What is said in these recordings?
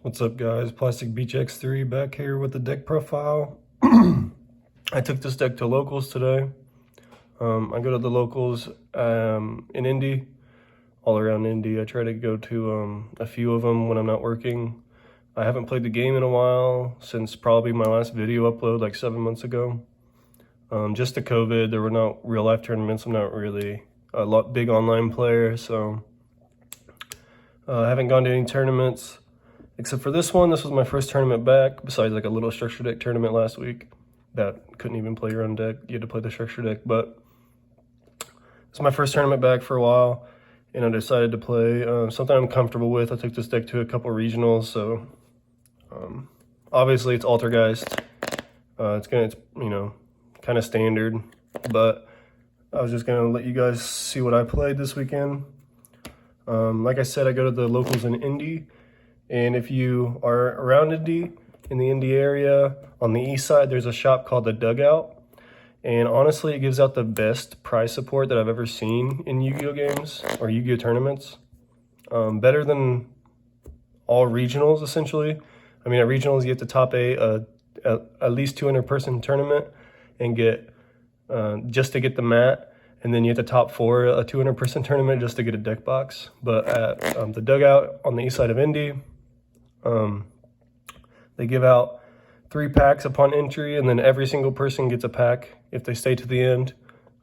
What's up, guys? Plastic Beach X3 back here with the deck profile. I took this deck to locals today. I go to the locals in Indy, all around Indy. I try to go to a few of them when I'm not working. I haven't played the game in a while, since probably my last video upload like 7 months ago. Just to COVID, there were no real life tournaments. I'm not really a big online player, so I haven't gone to any tournaments. Except for this one. This was my first tournament back, besides like a little structure deck tournament last week that couldn't even play your own deck. You had to play the structure deck, but it's my first tournament back for a while, and I decided to play something I'm comfortable with. I took this deck to a couple regionals, so obviously it's Altergeist. It's you know, kind of standard, but I was just gonna let you guys see what I played this weekend. Like I said, I go to the locals in Indy. And if you are around Indy, in the Indy area, on the east side, there's a shop called The Dugout. And honestly, it gives out the best prize support that I've ever seen in Yu-Gi-Oh games or Yu-Gi-Oh tournaments. Better than all regionals, essentially. I mean, at regionals, you have to top at least 200 person tournament and get, just to get the mat. And then you have to top 4 a 200 person tournament just to get a deck box. But at The Dugout on the east side of Indy, they give out 3 packs upon entry, and then every single person gets a pack if they stay to the end.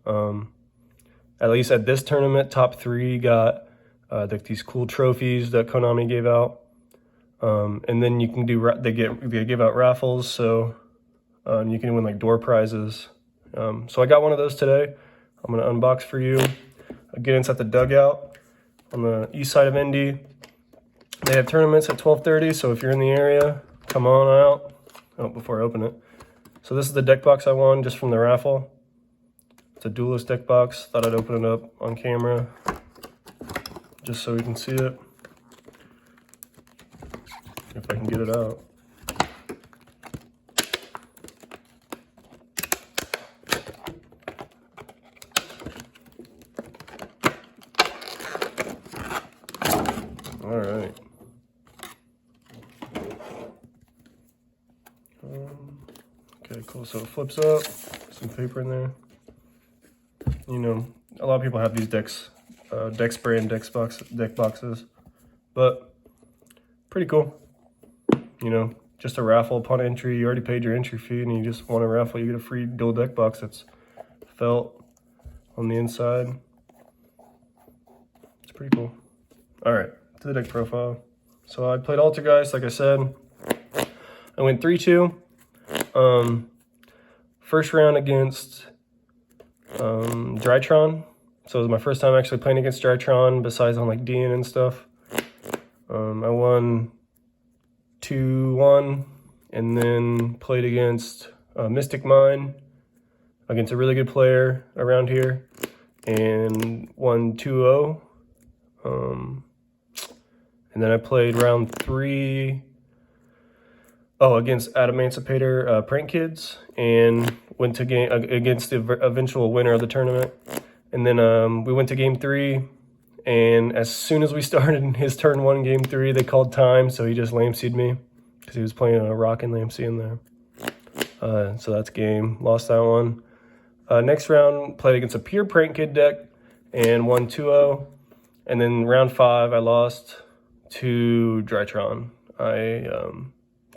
At least at this tournament, top 3 got like these cool trophies that Konami gave out. And then you can do, they give out raffles, so you can win like door prizes. So I got one of those today. I'm gonna unbox for you. Again, it's at The Dugout on the east side of Indy. They have tournaments at 12:30, so if you're in the area, come on out. Oh, before I open it. So this is the deck box I won just from the raffle. It's a duelist deck box. Thought I'd open it up on camera just so you can see it. If I can get it out. All right. Okay, cool. So it flips up. Some paper in there. You know, a lot of people have these decks, deck spray and deck boxes, but pretty cool. You know, just a raffle upon entry. You already paid your entry fee, and you just want a raffle. You get a free dual deck box that's felt on the inside. It's pretty cool. All right. To the deck profile. So I played Altergeist, like I said. I went 3-2. First round against Drytron. So it was my first time actually playing against Drytron, besides on like DN and stuff. I won 2-1, and then played against Mystic Mine, against a really good player around here, and won 2-0. And then I played round 3, against Emancipator Prank Kids, and went to game against the eventual winner of the tournament. And then we went to game 3, and as soon as we started his turn 1 game 3, they called time, so he just Lamb-C'd me because he was playing a rock and Lamb-C in there. So that's game. Lost that one. Next round, played against a pure Prank Kid deck and won 2-0. And then round 5, I lost to Drytron. I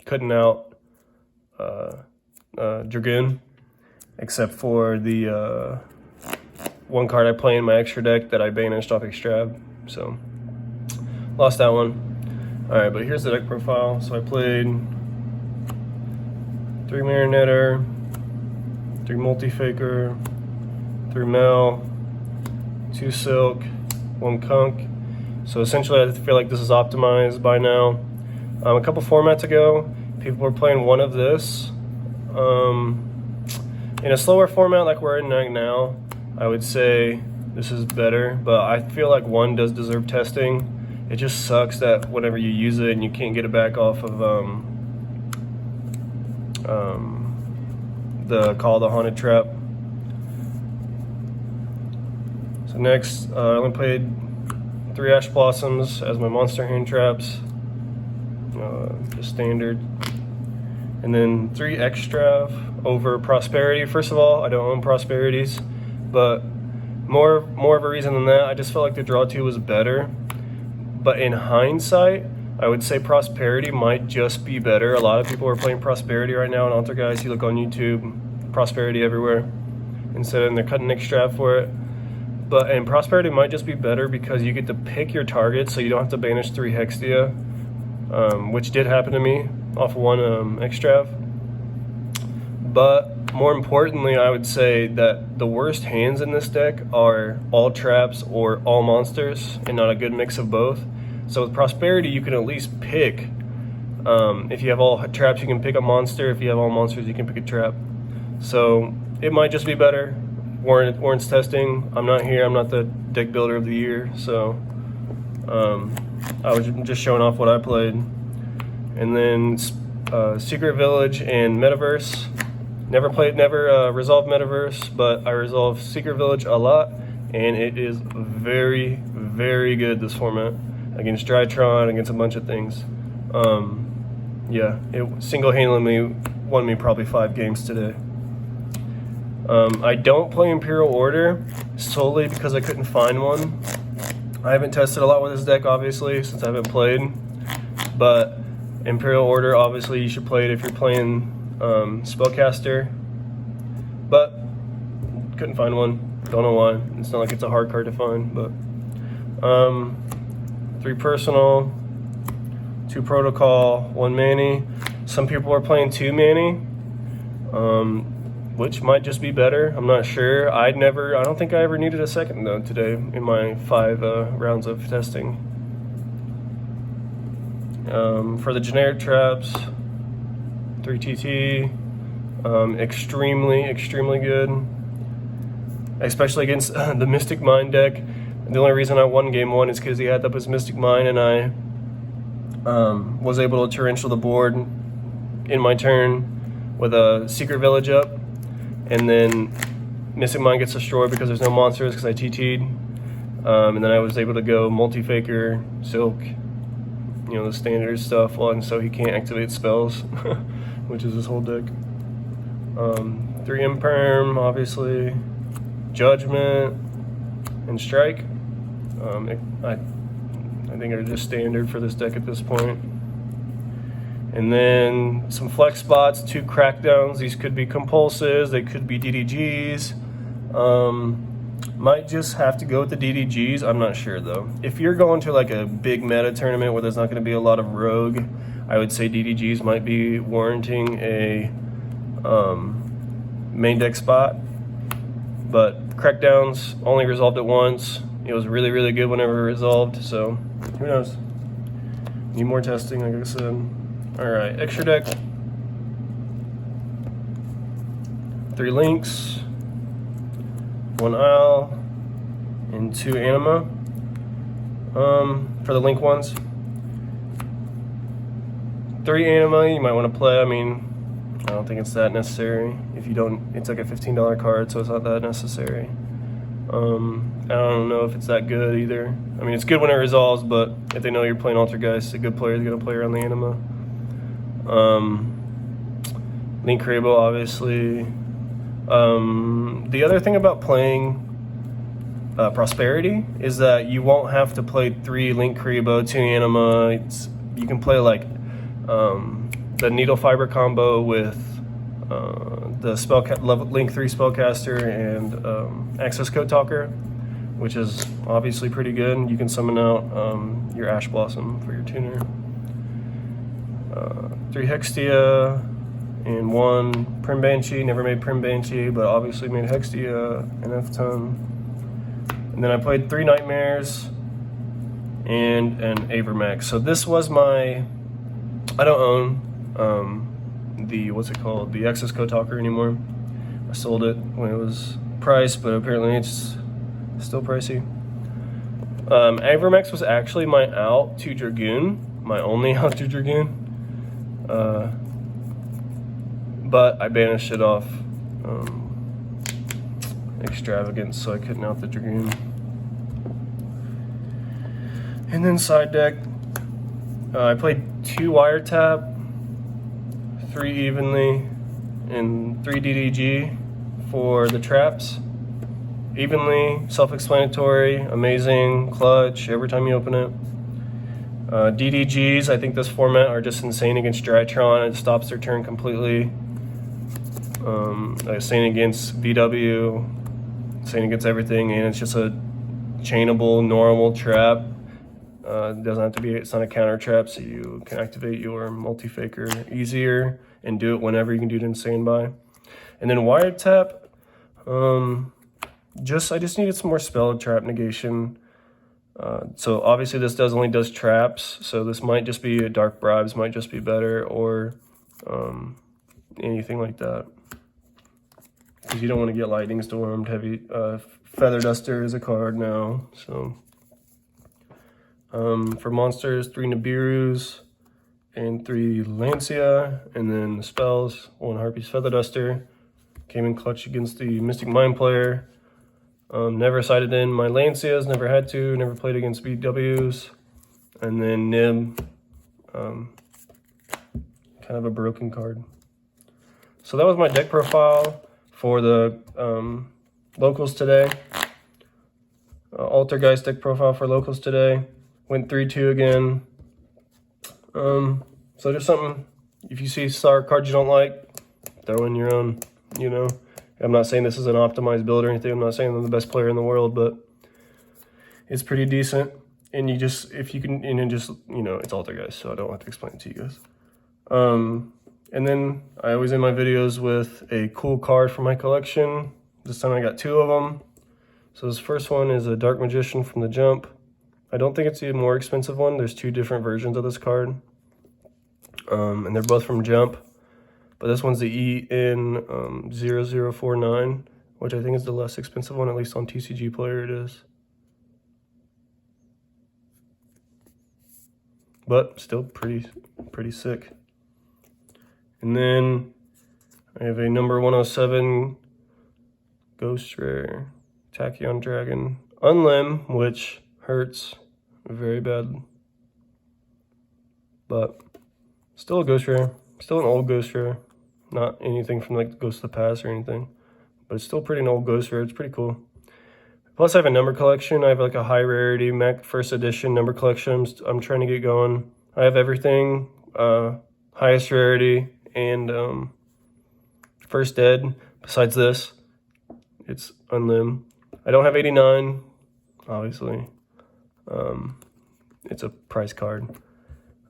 couldn't out Dragoon, except for the one card I play in my extra deck that I banished off Extrab, so lost that one. All right, but here's the deck profile. So I played 3 Marionetter, 3 Multi-Faker, 3 Mel, 2 Silk, 1 Kunk. So essentially, I feel like this is optimized by now. A couple formats ago, people were playing one of this. In a slower format like we're in right now, I would say this is better, but I feel like 1 does deserve testing. It just sucks that whenever you use it and you can't get it back off of the Call of the Haunted Trap. So next, I only played 3 Ash Blossoms as my monster hand traps. just standard. And then 3 extra over Prosperity. First of all, I don't own Prosperities, but more of a reason than that, I just felt like the Draw 2 was better. But in hindsight, I would say Prosperity might just be better. A lot of people are playing Prosperity right now in Altergeist. You look on YouTube, Prosperity everywhere, and they're cutting extra for it. And Prosperity might just be better because you get to pick your target, so you don't have to banish 3 Hextia, which did happen to me off one extrav. But more importantly, I would say that the worst hands in this deck are all traps or all monsters, and not a good mix of both. So with Prosperity, you can at least pick. If you have all traps, you can pick a monster. If you have all monsters, you can pick a trap. So it might just be better. Warrants testing. I'm not here. I'm not the deck builder of the year. So I was just showing off what I played. And then Secret Village and Metaverse. Never resolved Metaverse, but I resolved Secret Village a lot, and it is very, very good this format against Drytron, against a bunch of things. Yeah, it single-handedly won me probably 5 games today. I don't play Imperial Order solely because I couldn't find one. I haven't tested a lot with this deck, obviously, since I haven't played, but Imperial Order, obviously, you should play it if you're playing Spellcaster, but couldn't find one. Don't know why. It's not like it's a hard card to find, but 3 Personal, 2 Protocol, 1 Manny. Some people are playing 2 Manny, which might just be better. I'm not sure. I don't think I ever needed a second though today in my 5 rounds of testing. For the generic traps, 3 TT, extremely good, especially against the Mystic Mine deck. The only reason I won game 1 is because he had up his Mystic Mine, and I was able to torrential the board in my turn with a Secret Village up, and then Mystic Mine gets destroyed because there's no monsters because I TT'd, and then I was able to go Multi-Faker, Silk, you know, the standard stuff, and so he can't activate spells, which is his whole deck. 3 Imperm, obviously, Judgment, and Strike. I think are just standard for this deck at this point. And then some flex spots, 2 Crackdowns. These could be Compulses, they could be DDGs. Might just have to go with the DDGs, I'm not sure though. If you're going to like a big meta tournament where there's not going to be a lot of rogue, I would say DDGs might be warranting a main deck spot. But Crackdowns only resolved it once. It was really good whenever it resolved, so who knows? Need more testing, like I said. Alright, extra deck. 3 Links, 1 Isle, and 2 Anima. For the Link ones. 3 Anima you might want to play. I mean, I don't think it's that necessary. If you don't, it's like a $15 card, so it's not that necessary. I don't know if it's that good either. I mean, it's good when it resolves, but if they know you're playing Altergeist, a good player is going to play around the Anima. Link Crabo, obviously. The other thing about playing Prosperity is that you won't have to play 3 Link Crabo, 2 Anima. You can play like the Needle Fiber combo with the Link 3 Spellcaster and Access Code Talker, which is obviously pretty good. You can summon out your Ash Blossom for your tuner. 3 Hextia and 1 Prim Banshee. Never made Prim Banshee, but obviously made Hextia and F-Ton. And then I played 3 Nightmares and an Avermax. So this was my, I don't own the, what's it called, the Access Code Talker anymore. I sold it when it was priced, but apparently it's still pricey. Avermax was actually my out to Dragoon, my only out to Dragoon. But I banished it off Extravagance, so I couldn't out the Dragoon. And then side deck, I played 2 wiretap, 3 evenly, and 3 DDG for the traps. Evenly, self-explanatory, amazing, clutch every time you open it. DDGs, I think this format are just insane against Drytron. It stops their turn completely. Insane against VW, insane against everything, and it's just a chainable, normal trap. It doesn't have to be, it's not a counter trap, so you can activate your multi-faker easier and do it whenever you can do it in standby. And then wiretap, I just needed some more spell trap negation. So obviously this only does traps, so this might just be a dark bribes, might just be better, or anything like that. Because you don't want to get lightning stormed. Heavy feather duster is a card now. So for monsters, 3 Nibiru's and 3 Lancia, and then the spells, 1 Harpy's feather duster. Came in clutch against the Mystic Mind player. Never sided in my Lancias, never had to, never played against BWs. And then Nib, kind of a broken card. So that was my deck profile for the locals today. Altergeist deck profile for locals today. Went 3-2 again. So just something, if you see star cards you don't like, throw in your own, you know. I'm not saying this is an optimized build or anything. I'm not saying I'm the best player in the world, but it's pretty decent. And you just, if you can, and then just, you know, it's Altergeist, so I don't have to explain it to you guys. And then I always end my videos with a cool card from my collection. This time I got 2 of them. So this first one is a Dark Magician from the Jump. I don't think it's the more expensive one. There's 2 different versions of this card. And they're both from Jump. But this one's the EN0049, which I think is the less expensive one, at least on TCG Player it is. But still pretty sick. And then I have a number 107 Ghost Rare Tachyon Dragon Unlim, which hurts very bad. But still a Ghost Rare. Still an old Ghost Rare. Not anything from like Ghost of the Past or anything. But it's still pretty an old Ghost Rare. It's pretty cool. Plus I have a number collection. I have like a high rarity Mac first edition number collection. I'm trying to get going. I have everything. Highest rarity and first ed. Besides this, it's Unlim. I don't have 89, obviously. It's a price card.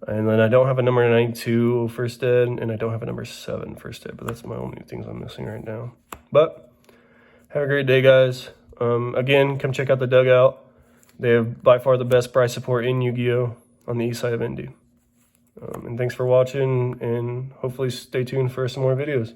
And then I don't have a number 92 first ed, and I don't have a number 7 first ed, but that's my only things I'm missing right now. But have a great day, guys. Again, come check out the Dugout. They have by far the best price support in YuGiOh on the east side of Indy. And thanks for watching, and hopefully stay tuned for some more videos.